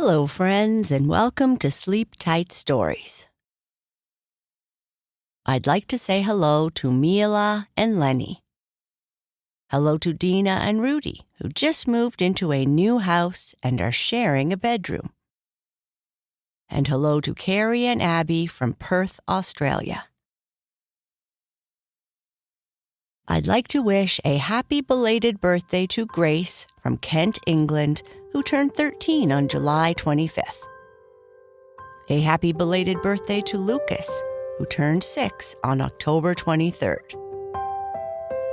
Hello, friends, and welcome to Sleep Tight Stories. I'd like to say hello to Mila and Lenny. Hello to Dina and Rudy, who just moved into a new house and are sharing a bedroom. And hello to Carrie and Abby from Perth, Australia. I'd like to wish a happy belated birthday to Grace from Kent, England, who turned 13 on July 25th. A happy belated birthday to Lucas, who turned 6 on October 23rd.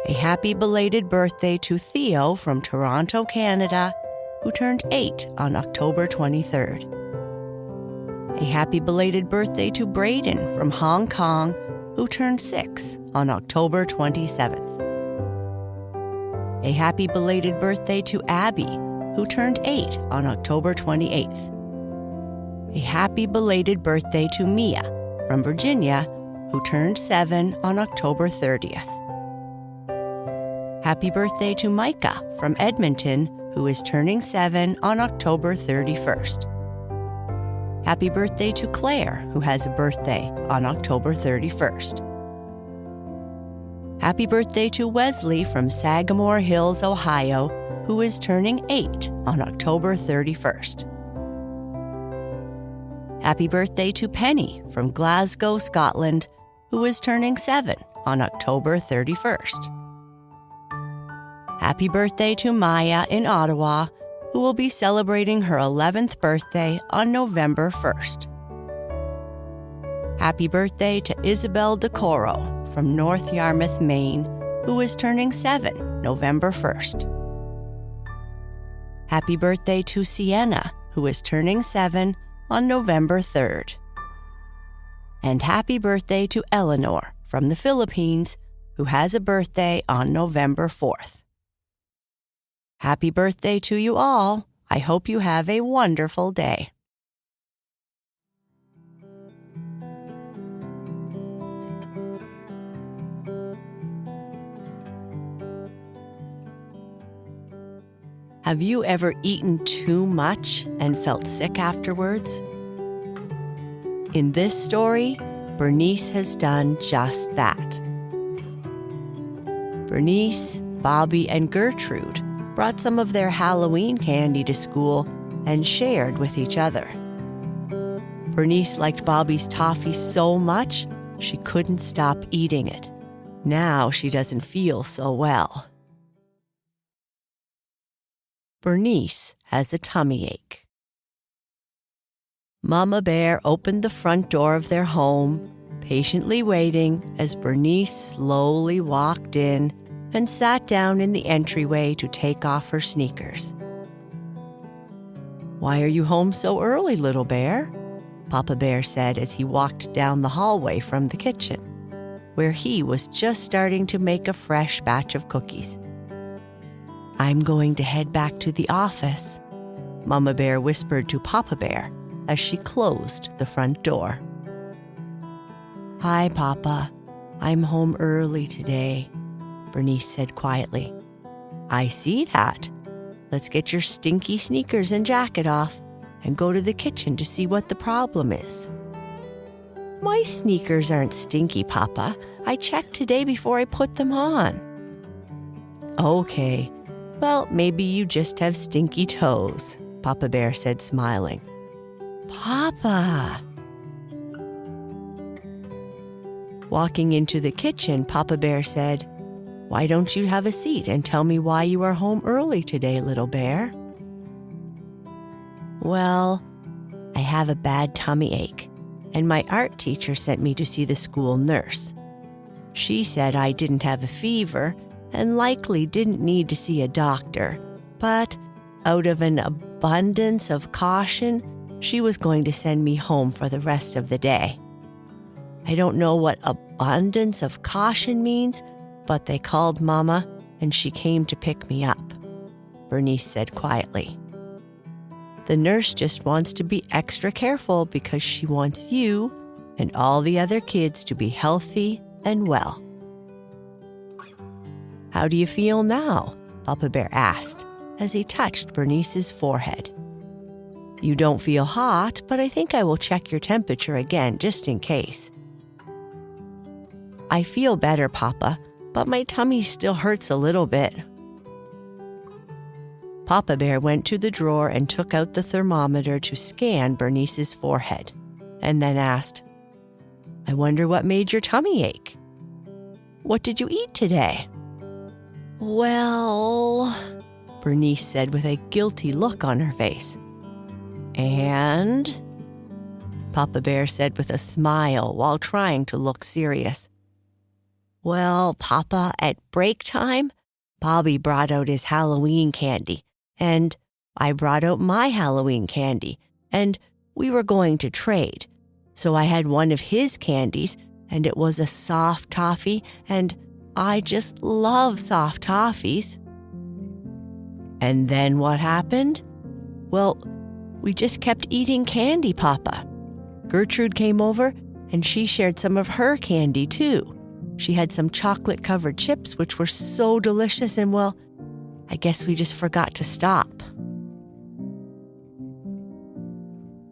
A happy belated birthday to Theo from Toronto, Canada, who turned 8 on October 23rd. A happy belated birthday to Braden from Hong Kong, who turned 6 on October 27th. A happy belated birthday to Abby, who turned 8 on October 28th. A happy belated birthday to Mia from Virginia, who turned 7 on October 30th. Happy birthday to Micah from Edmonton, who is turning 7 on October 31st. Happy birthday to Claire, who has a birthday on October 31st. Happy birthday to Wesley from Sagamore Hills, Ohio, who is turning 8 on October 31st. Happy birthday to Penny from Glasgow, Scotland, who is turning 7 on October 31st. Happy birthday to Maya in Ottawa, who will be celebrating her 11th birthday on November 1st. Happy birthday to Isabel DeCoro from North Yarmouth, Maine, who is turning 7 November 1st. Happy birthday to Sienna, who is turning 7 on November 3rd. And happy birthday to Eleanor from the Philippines, who has a birthday on November 4th. Happy birthday to you all. I hope you have a wonderful day. Have you ever eaten too much and felt sick afterwards? In this story, Bernice has done just that. Bernice, Bobby, and Gertrude brought some of their Halloween candy to school and shared with each other. Bernice liked Bobby's toffee so much, she couldn't stop eating it. Now she doesn't feel so well. Bernice has a tummy ache. Mama Bear opened the front door of their home, patiently waiting as Bernice slowly walked in and sat down in the entryway to take off her sneakers. "Why are you home so early, little bear?" Papa Bear said as he walked down the hallway from the kitchen, where he was just starting to make a fresh batch of cookies. "I'm going to head back to the office," Mama Bear whispered to Papa Bear as she closed the front door. "Hi, Papa. I'm home early today," Bernice said quietly. "I see that. Let's get your stinky sneakers and jacket off and go to the kitchen to see what the problem is." "My sneakers aren't stinky, Papa. I checked today before I put them on." "Okay. Well, maybe you just have stinky toes," Papa Bear said, smiling. "Papa!" Walking into the kitchen, Papa Bear said, "Why don't you have a seat and tell me why you are home early today, little bear?" "Well, I have a bad tummy ache, and my art teacher sent me to see the school nurse. She said I didn't have a fever and likely didn't need to see a doctor, but out of an abundance of caution, she was going to send me home for the rest of the day. I don't know what abundance of caution means, but they called Mama and she came to pick me up," Bernice said quietly. "The nurse just wants to be extra careful because she wants you and all the other kids to be healthy and well." "How do you feel now?" Papa Bear asked as he touched Bernice's forehead. You don't feel hot, but I think I will check your temperature again just in case. I feel better, Papa, but my tummy still hurts a little bit. Papa Bear went to the drawer and took out the thermometer to scan Bernice's forehead, and then asked, I wonder what made your tummy ache? What did you eat today? Well, Bernice said with a guilty look on her face. And? Papa Bear said with a smile while trying to look serious. Well, Papa, at break time, Bobby brought out his Halloween candy, and I brought out my Halloween candy, and we were going to trade. So I had one of his candies, and it was a soft toffee, and I just love soft toffees. And then what happened? Well, we just kept eating candy, Papa. Gertrude came over, and she shared some of her candy, too. She had some chocolate-covered chips, which were so delicious, and well, I guess we just forgot to stop.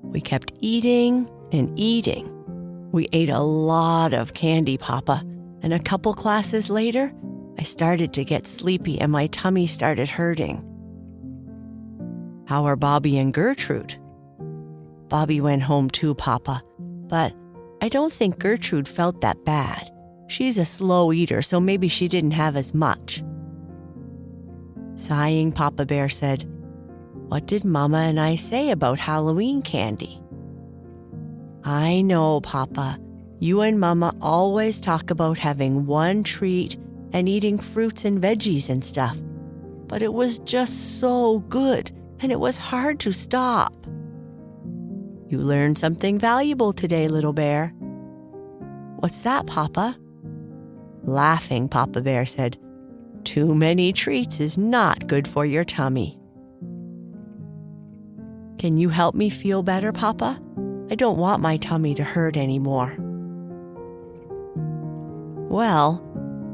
We kept eating and eating. We ate a lot of candy, Papa, and a couple classes later, I started to get sleepy and my tummy started hurting. How are Bobby and Gertrude? Bobby went home too, Papa, but I don't think Gertrude felt that bad. She's a slow eater, so maybe she didn't have as much. Sighing, Papa Bear said, What did Mama and I say about Halloween candy? I know, Papa. You and Mama always talk about having one treat and eating fruits and veggies and stuff. But it was just so good, and it was hard to stop. You learned something valuable today, little bear. What's that, Papa? Laughing, Papa Bear said, Too many treats is not good for your tummy. Can you help me feel better, Papa? I don't want my tummy to hurt anymore. Well,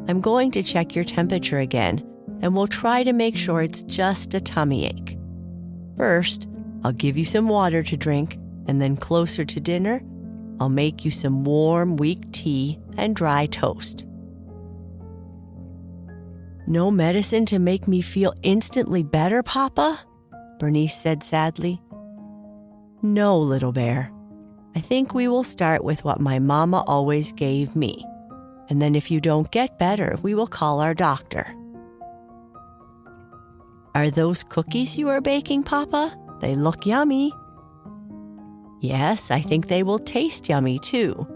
I'm going to check your temperature again, and we'll try to make sure it's just a tummy ache. First, I'll give you some water to drink, and then closer to dinner, I'll make you some warm, weak tea and dry toast. No medicine to make me feel instantly better, Papa? Bernice said sadly. No, little bear. I think we will start with what my mama always gave me. And then if you don't get better, we will call our doctor. Are those cookies you are baking, Papa? They look yummy. Yes, I think they will taste yummy too.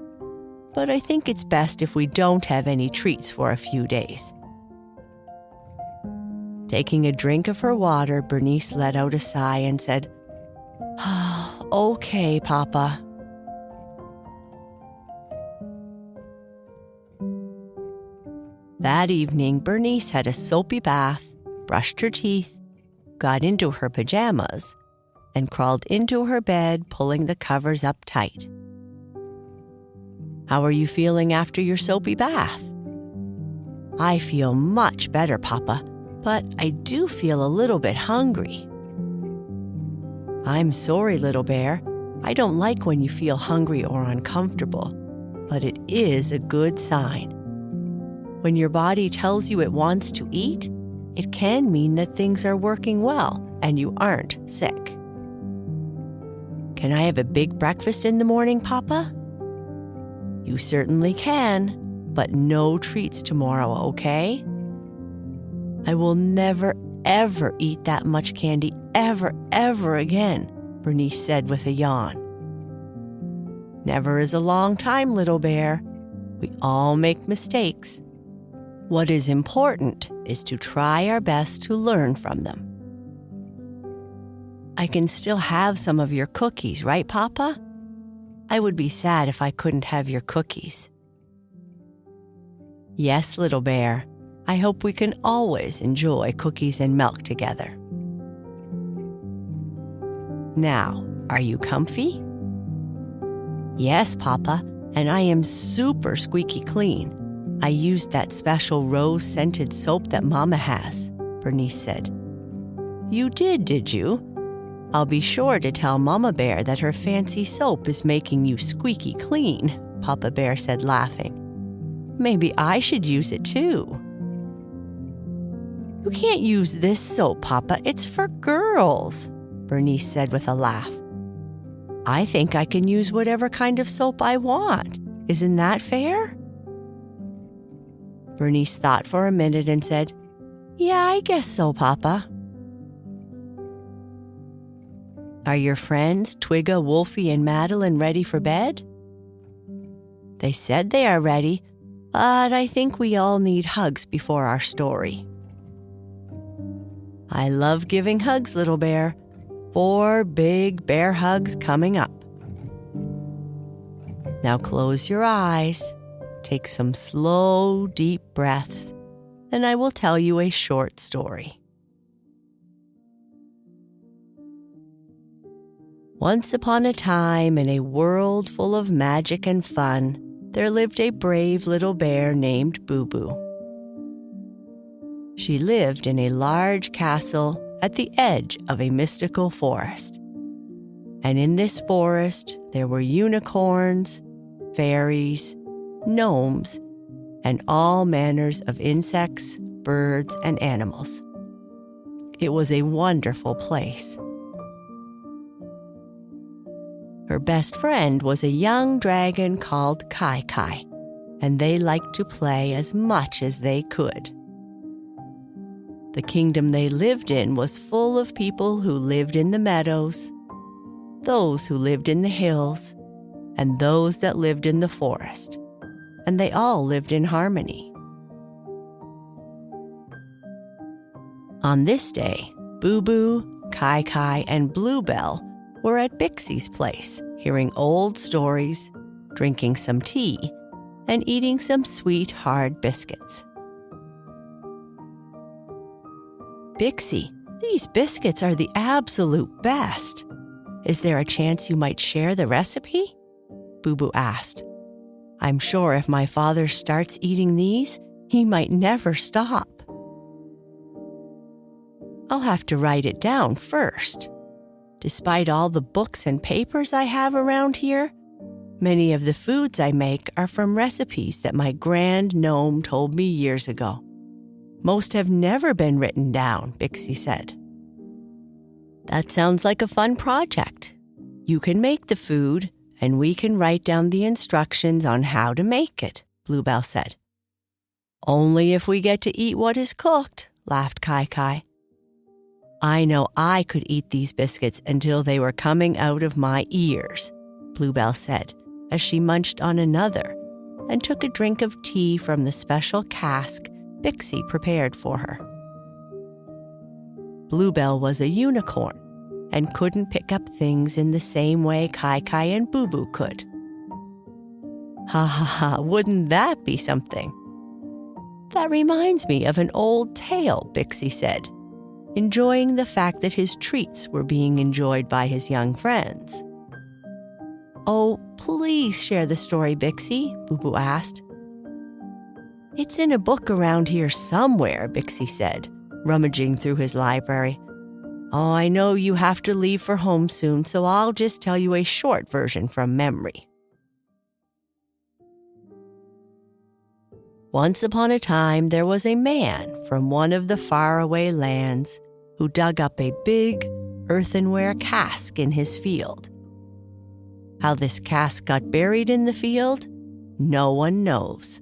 But I think it's best if we don't have any treats for a few days. Taking a drink of her water, Bernice let out a sigh and said, Okay, Papa. That evening, Bernice had a soapy bath, brushed her teeth, got into her pajamas, and crawled into her bed, pulling the covers up tight. How are you feeling after your soapy bath? I feel much better, Papa, but I do feel a little bit hungry. I'm sorry, little bear. I don't like when you feel hungry or uncomfortable, but it is a good sign. When your body tells you it wants to eat, it can mean that things are working well and you aren't sick. Can I have a big breakfast in the morning, Papa? You certainly can, but no treats tomorrow, okay? I will never, ever eat that much candy ever again, Bernice said with a yawn. Never is a long time, little bear. We all make mistakes. What is important is to try our best to learn from them. I can still have some of your cookies, right, Papa? I would be sad if I couldn't have your cookies. Yes, little bear. I hope we can always enjoy cookies and milk together. Now, are you comfy? Yes, Papa, and I am super squeaky clean. I used that special rose-scented soap that Mama has, Bernice said. You did you? I'll be sure to tell Mama Bear that her fancy soap is making you squeaky clean, Papa Bear said, laughing. Maybe I should use it too. You can't use this soap, Papa. It's for girls, Bernice said with a laugh. I think I can use whatever kind of soap I want. Isn't that fair? Bernice thought for a minute and said, Yeah, I guess so, Papa. Are your friends, Twigga, Wolfie, and Madeline, ready for bed? They said they are ready, but I think we all need hugs before our story. I love giving hugs, little bear. 4 big bear hugs coming up. Now close your eyes, take some slow, deep breaths, and I will tell you a short story. Once upon a time, in a world full of magic and fun, there lived a brave little bear named Boo Boo. She lived in a large castle at the edge of a mystical forest. And in this forest, there were unicorns, fairies, gnomes, and all manners of insects, birds, and animals. It was a wonderful place. Her best friend was a young dragon called Kai Kai, and they liked to play as much as they could. The kingdom they lived in was full of people who lived in the meadows, those who lived in the hills, and those that lived in the forest, and they all lived in harmony. On this day, Boo Boo, Kai Kai, and Bluebell were at Bixie's place, hearing old stories, drinking some tea, and eating some sweet, hard biscuits. Bixie, these biscuits are the absolute best. Is there a chance you might share the recipe? Boo Boo asked. I'm sure if my father starts eating these, he might never stop. I'll have to write it down first. Despite all the books and papers I have around here, many of the foods I make are from recipes that my grand gnome told me years ago. Most have never been written down, Bixie said. That sounds like a fun project. You can make the food, and we can write down the instructions on how to make it, Bluebell said. Only if we get to eat what is cooked, laughed Kai Kai. I know I could eat these biscuits until they were coming out of my ears, Bluebell said, as she munched on another and took a drink of tea from the special cask Bixie prepared for her. Bluebell was a unicorn and couldn't pick up things in the same way Kai Kai and Boo Boo could. Ha ha ha, wouldn't that be something? That reminds me of an old tale, Bixie said, enjoying the fact that his treats were being enjoyed by his young friends. Oh, please share the story, Bixie, Boo Boo asked. It's in a book around here somewhere, Bixie said, rummaging through his library. Oh, I know you have to leave for home soon, so I'll just tell you a short version from memory. Once upon a time, there was a man from one of the faraway lands who dug up a big earthenware cask in his field. How this cask got buried in the field, no one knows.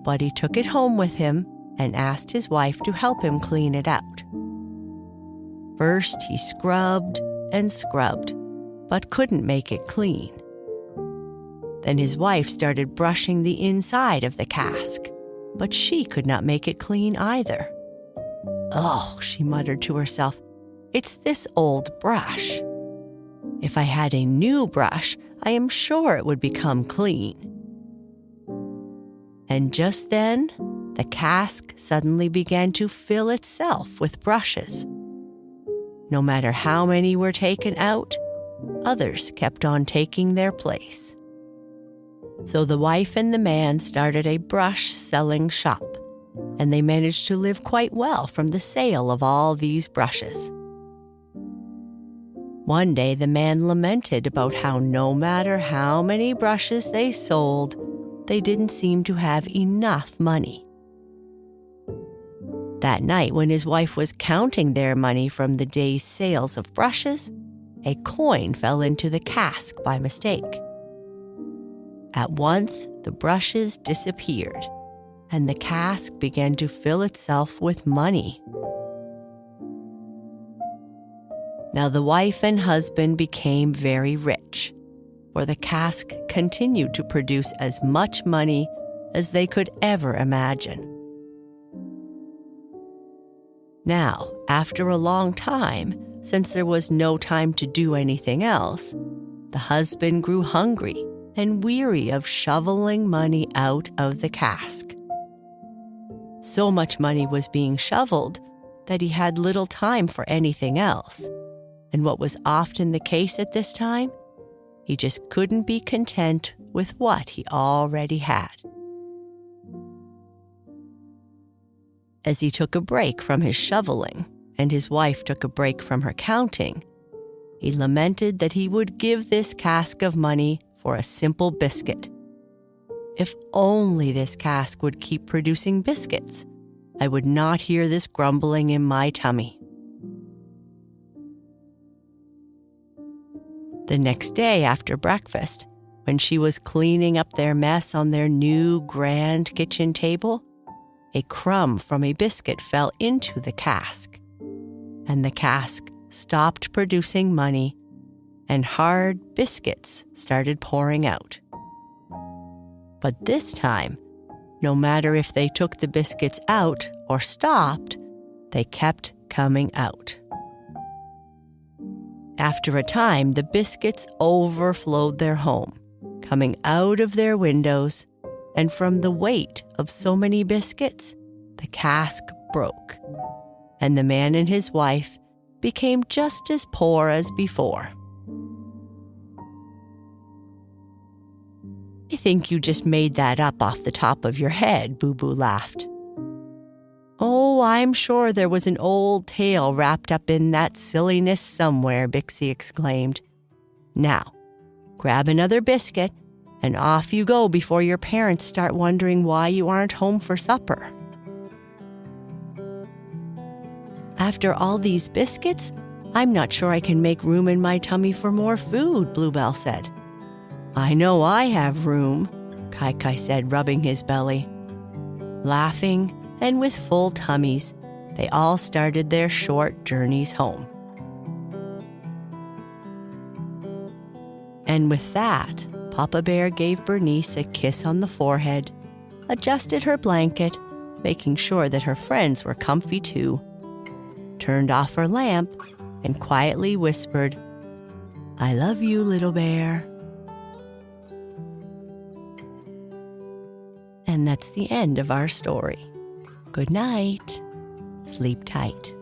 But he took it home with him and asked his wife to help him clean it out. First, he scrubbed and scrubbed, but couldn't make it clean. Then his wife started brushing the inside of the cask, but she could not make it clean either. Oh, she muttered to herself, it's this old brush. If I had a new brush, I am sure it would become clean. And just then, the cask suddenly began to fill itself with brushes. No matter how many were taken out, others kept on taking their place. So the wife and the man started a brush-selling shop, and they managed to live quite well from the sale of all these brushes. One day, the man lamented about how no matter how many brushes they sold, they didn't seem to have enough money. That night, when his wife was counting their money from the day's sales of brushes, a coin fell into the cask by mistake. At once, the brushes disappeared, and the cask began to fill itself with money. Now the wife and husband became very rich, for the cask continued to produce as much money as they could ever imagine. Now, after a long time, since there was no time to do anything else, the husband grew hungry and weary of shoveling money out of the cask. So much money was being shoveled that he had little time for anything else. And what was often the case at this time, he just couldn't be content with what he already had. As he took a break from his shoveling, and his wife took a break from her counting, he lamented that he would give this cask of money for a simple biscuit. If only this cask would keep producing biscuits, I would not hear this grumbling in my tummy. The next day after breakfast, when she was cleaning up their mess on their new grand kitchen table, a crumb from a biscuit fell into the cask, and the cask stopped producing money, and hard biscuits started pouring out. But this time, no matter if they took the biscuits out or stopped, they kept coming out. After a time, the biscuits overflowed their home, coming out of their windows, and from the weight of so many biscuits, the cask broke, and the man and his wife became just as poor as before. "I think you just made that up off the top of your head," Boo Boo laughed. "Oh, I'm sure there was an old tale wrapped up in that silliness somewhere," Bixie exclaimed. "Now, grab another biscuit and off you go before your parents start wondering why you aren't home for supper." "After all these biscuits, I'm not sure I can make room in my tummy for more food," Bluebell said. "I know I have room," Kai said, rubbing his belly. Laughing and with full tummies, they all started their short journeys home. And with that, Papa Bear gave Bernice a kiss on the forehead, adjusted her blanket, making sure that her friends were comfy too, turned off her lamp, and quietly whispered, "I love you, little bear." And that's the end of our story. Good night. Sleep tight.